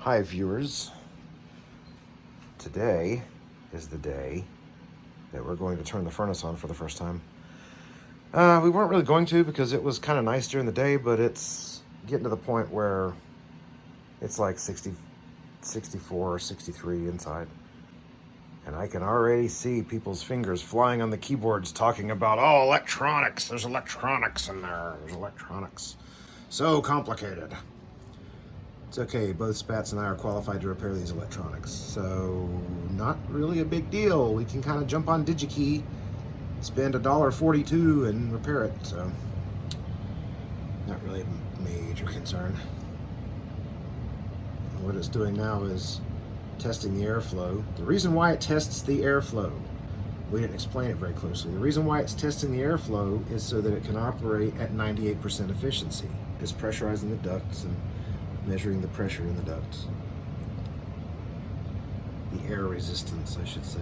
Hi viewers, today is the day that we're going to turn the furnace on for the first time. We weren't really going to because it was kind of nice during the day, but it's getting to the point where it's like 60, 64 or 63 inside. And I can already see people's fingers flying on the keyboards talking about, oh, electronics, there's electronics in there's electronics. So complicated. It's okay, both Spats and I are qualified to repair these electronics, so not really a big deal. We can kind of jump on DigiKey, spend $1.42 and repair it, so not really a major concern. And what it's doing now is testing the airflow. The reason why it tests the airflow, we didn't explain it very closely. The reason why it's testing the airflow is so that it can operate at 98% efficiency. It's pressurizing the ducts and measuring the pressure in the ducts. The air resistance, I should say.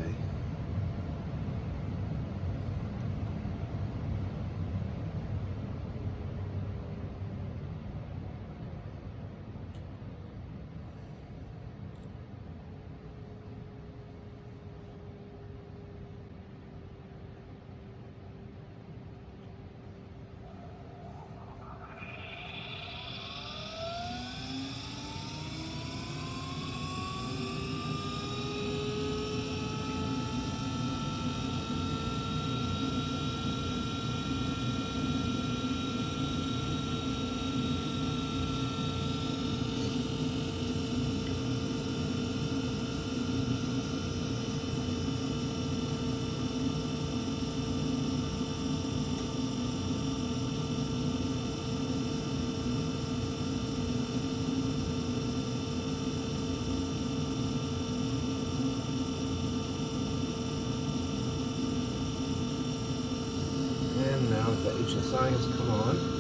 And now the HSI has come on.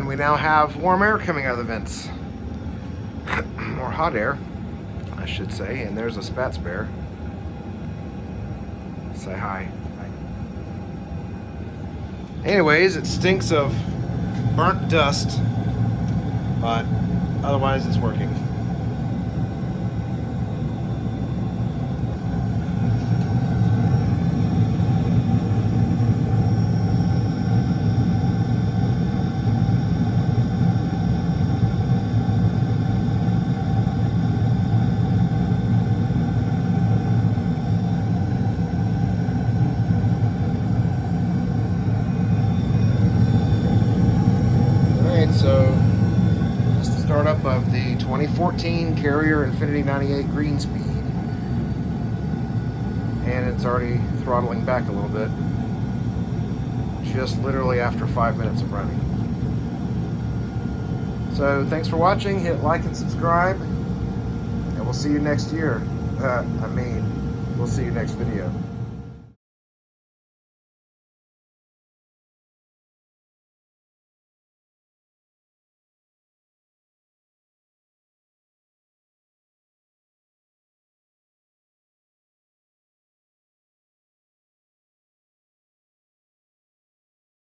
We now have warm air coming out of the vents. Or hot air, I should say. And there's a Spats bear. Say hi. Anyways, it stinks of burnt dust, but otherwise it's working. So, it's the startup of the 2014 Carrier Infinity 98 Green Speed. And it's already throttling back a little bit. Just literally after 5 minutes of running. So, thanks for watching. Hit like and subscribe. And we'll see you next year. We'll see you next video.